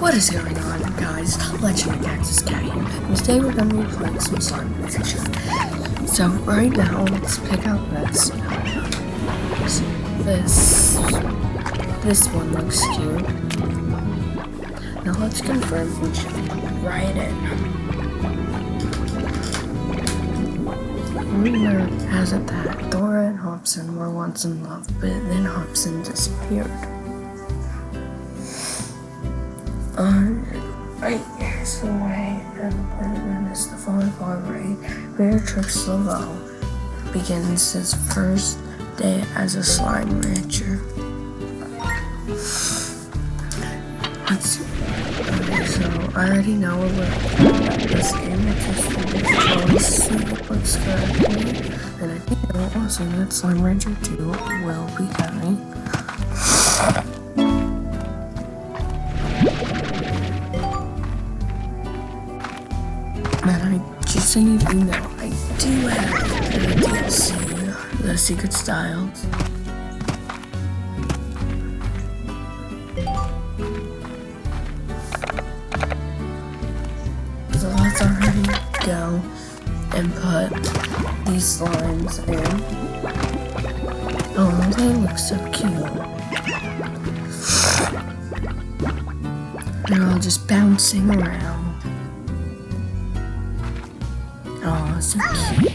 What is going on, guys? Legend of Cactus Cat here. Today we're going to be playing some slime fiction. So right now, let's pick out this. This one looks cute. Now let's confirm we should right in. Rumor has it that Dora and Hobson were once in love, but then Hobson disappeared. Right here's the way, and it's the far raid. Beatrix Laval begins his first day as a slime rancher. Okay, so I already know a little about this game. It just see it looks correctly, and I think know also that Slime Rancher 2 will be coming. And just so you know, I do have the DLC, the Secret Styles. So let's already go and put these slimes in. Oh, they look so cute. They're all just bouncing around. Oh, so cute.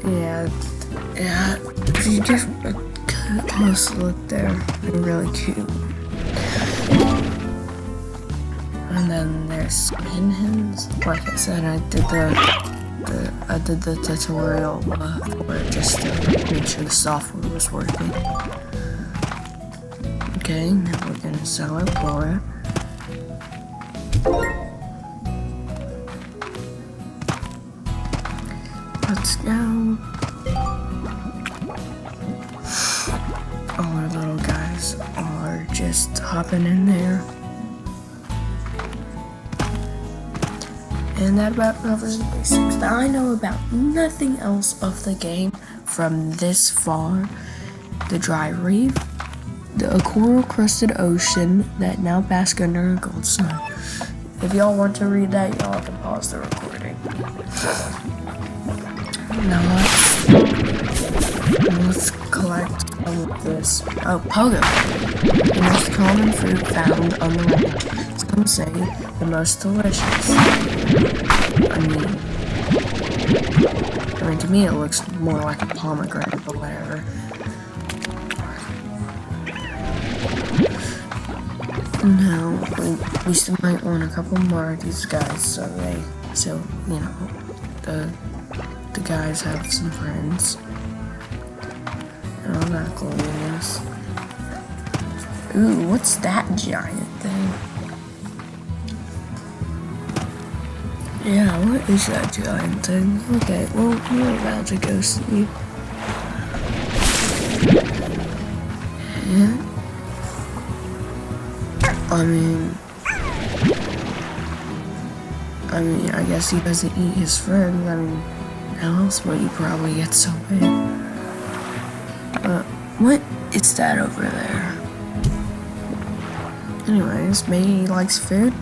Yeah, if you give a close look there, they're really cute. And then there's pinhins. Like I said, I did the tutorial for it just to make sure the software was working. Okay, now we're gonna sell it for it. Let's go. All our little guys are just hopping in there. And that about covers the basics. Now I know about nothing else of the game from this far. The dry reef, the coral-crusted ocean that now bask under a gold sun. If y'all want to read that, y'all have to pause the recording. Now let's collect all of this. Oh, pogo. The most common fruit found on the land. Some say the most delicious. I mean, to me it looks more like a pomegranate, but whatever. Now, we still might want a couple more of these guys, so you know, the guys have some friends. And I'm not gluing this. Ooh, what's that giant thing? Yeah, what is that giant thing? Okay, well, we're about to go see. Yeah. I mean, I guess he doesn't eat his friends. I mean, how else would he probably get so big? What is that over there? Anyways, maybe he likes food?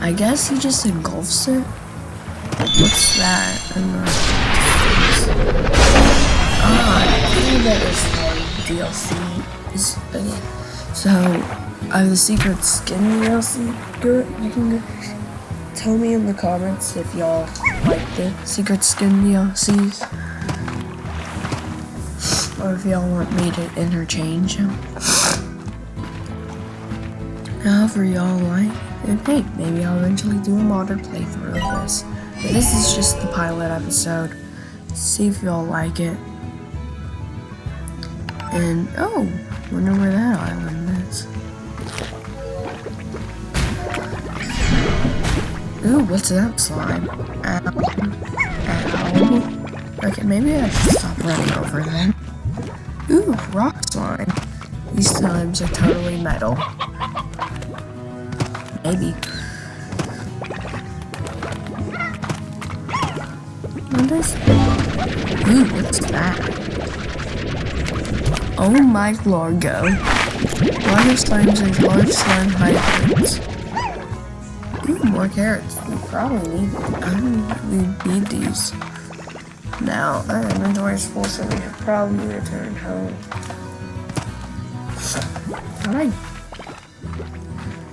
I guess he just engulfs it? What's that? I think that is like DLC. Okay. So, the secret skin DLC good? You can go tell me in the comments if y'all like the secret skin DLCs. Or if y'all want me to interchange them. However y'all like. And hey, maybe I'll eventually do a modded playthrough of this. But this is just the pilot episode. See if y'all like it. And, oh, wonder where that island is. Ooh, what's that slime? Ow. Okay, maybe I should stop running over then. Ooh, rock slime. These slimes are totally metal. Maybe. What is? Ooh, what's that? Oh my Largo. Largo slimes and large slime hybrids. Ooh, more carrots. We probably need these. Now, our inventory is full, so we should probably return home.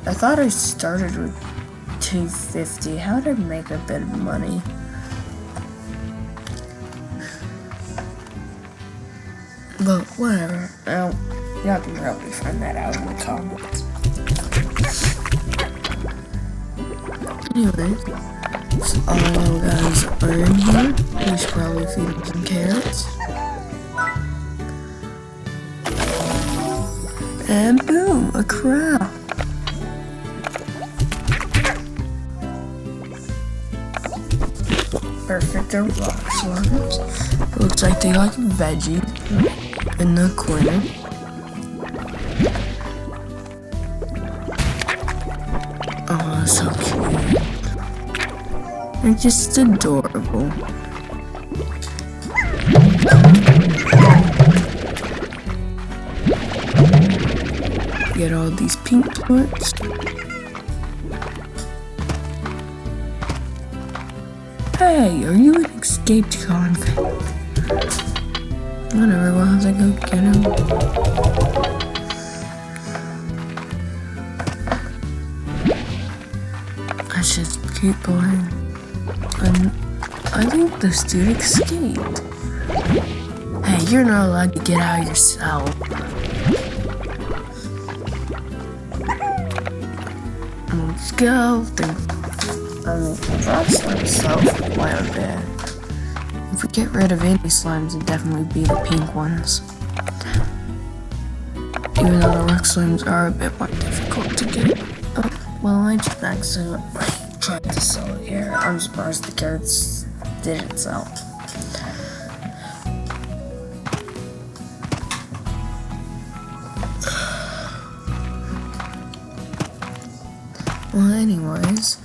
I thought I started with 250. How did I make a bit of money? But whatever. Now, y'all can probably find that out in the comments. Anyway, so all you guys are in here. We should probably feed them some carrots. And boom, a crab. Perfect, they're rock slimes. It looks like they like veggies in the corner. Oh, so cute. They're just adorable. Get all these pink parts. Hey, are you an escaped convict? Whatever, we'll have to go get him. Let's just keep going. I think this dude escaped. Hey, you're not allowed to get out of your cell. Let's go. Rock slime itself quite a bit. If we get rid of any slimes, it'd definitely be the pink ones. Even though the rock slimes are a bit more difficult to get. Oh, well, I just accidentally tried to sell it here. I'm surprised the carrots didn't sell. Well, anyways,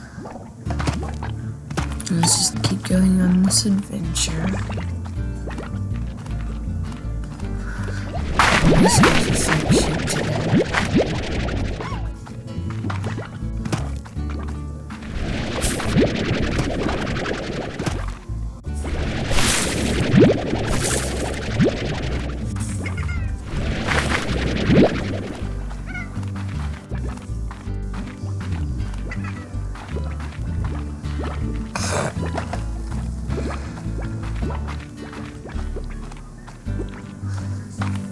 let's just keep going on this adventure. This is the same shit today.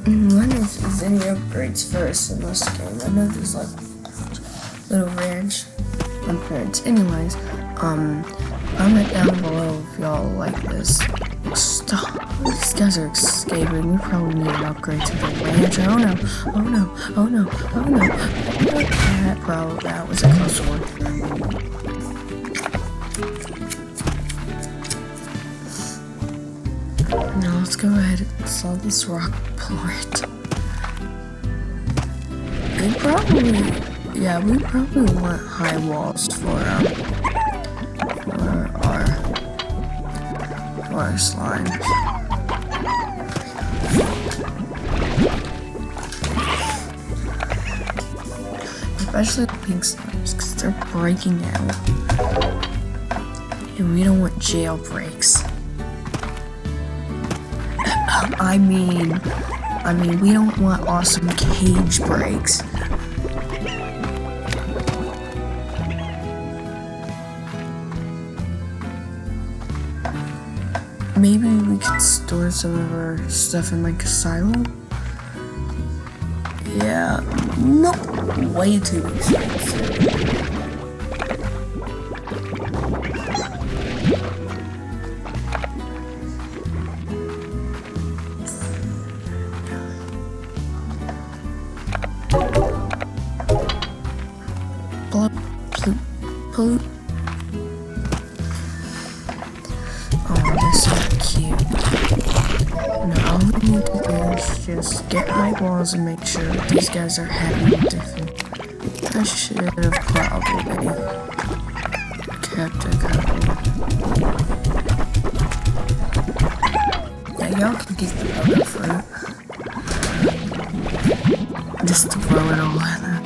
I wonder if there's any upgrades first in this game. I know there's like little ranch upgrades. Anyways, comment down below if y'all like this. Stop. These guys are escaping. We probably need an upgrade to the ranch. Oh no. Oh no. Oh no. Oh no. That was a close one. Now let's go ahead and sell this rock plort. We probably want high walls for our slimes. Especially the pink slimes, because they're breaking out. And we don't want jailbreaks. I mean, we don't want awesome cage breaks. Maybe we could store some of our stuff in like a silo? Yeah, nope, way too expensive. Poop. Oh, they're so cute. Now all we need to do is just get high walls and make sure that these guys are happy and different. I should have probably kept a couple. Yeah, y'all can get the other fruit. Just throw it all in it.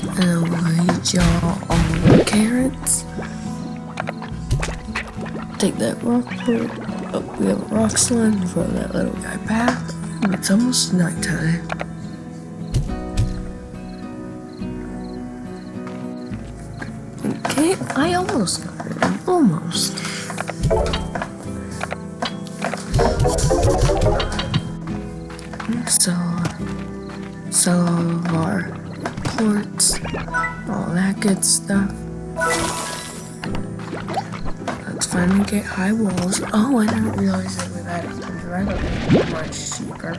And then we'll eat y'all all the carrots. Take that rock slide. Oh, we have a rock slide. Throw that little guy back. It's almost nighttime. Okay, I almost got it. Almost. Sell all of our quartz, all that good stuff. Let's finally get high walls. Oh, I didn't realize that with that it's much cheaper.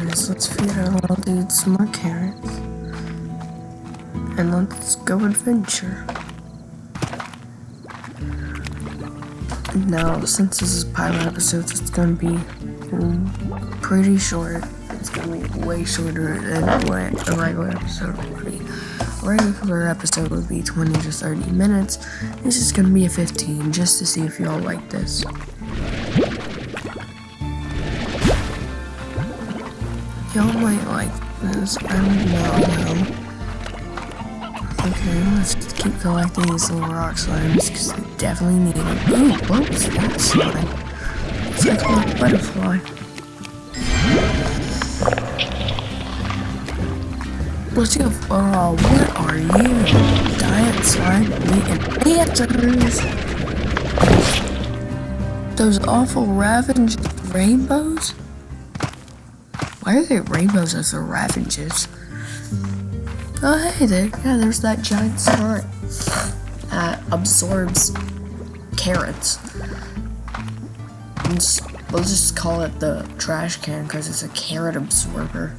Yes, let's feed our little dude some more carrots. And let's go adventure. Now, since this is pilot episodes, it's gonna be pretty short. It's gonna be way shorter than what a regular episode would be. A regular episode would be 20 to 30 minutes. This is gonna be a 15, just to see if y'all like this. Y'all might like this, I don't know. Okay, let's just keep collecting these little rock slimes, because they definitely need it. Ooh, what was that slime? It's like a little butterfly. Let's go. Oh, what are you? Diet slime meat and answers. Those awful ravaged rainbows? Why are there rainbows as they're ravages? Oh, hey there. Yeah, there's that giant slime that absorbs carrots. We'll just call it the trash can because it's a carrot absorber.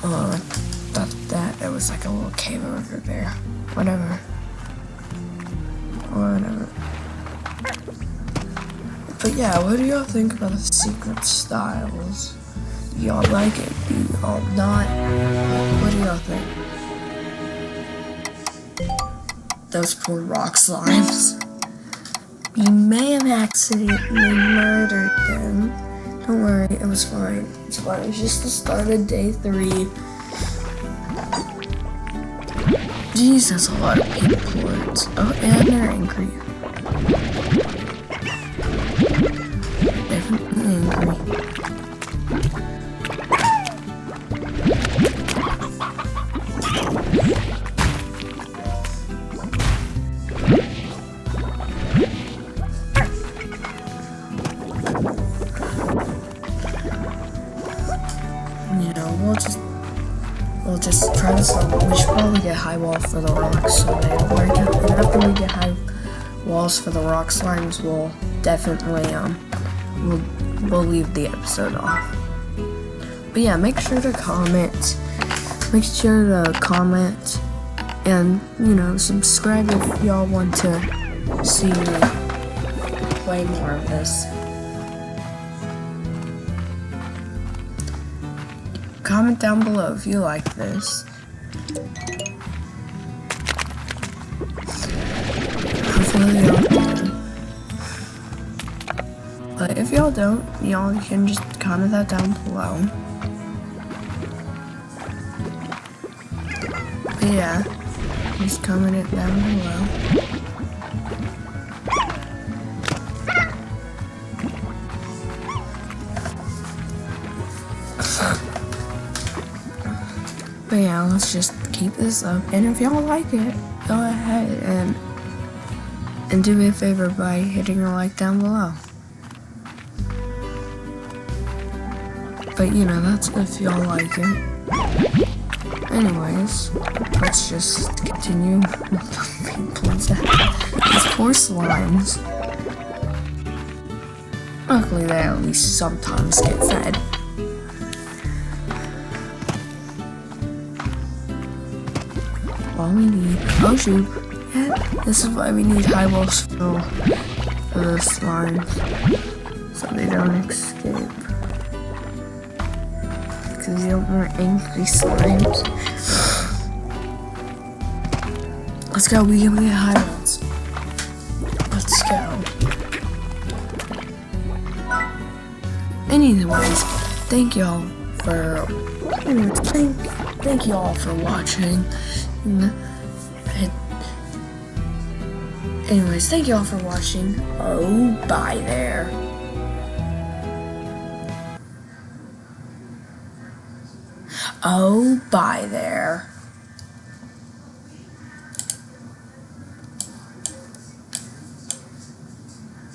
Oh, I thought that was like a little cave over there. Whatever. But yeah, what do y'all think about the secret styles? Do y'all like it? Do y'all not? What do y'all think? Those poor rock slimes. You may have accidentally murdered them. Don't worry, it was fine. It's fine. It's just the start of day 3. Jeez, that's a lot of pink plorts. Oh, and they're angry. Definitely angry. You know, we'll just try to solve it. We should probably get high wall for the rocks so they don't work out. And after we get high walls for the rock slimes, we'll definitely we'll leave the episode off. But yeah, make sure to comment. Make sure to comment and, you know, subscribe if y'all want to see me play more of this. Comment down below if you like this. Hopefully y'all do. But if y'all don't, y'all can just comment that down below. But yeah, just comment it down below. But yeah, let's just keep this up. And if y'all like it, go ahead and do me a favor by hitting a like down below. But you know, that's if y'all like it. Anyways, let's just continue with these poor slimes. Luckily, they at least sometimes get fed. all we need. Oh shoot. Yeah, this is why we need high walls for the slimes. So they don't escape. Because you don't want angry slimes. Let's go, we can get high walls. Let's go. Anyways, thank y'all for thank y'all for watching. Anyways, thank y'all for watching. Oh, bye there. Oh, bye there.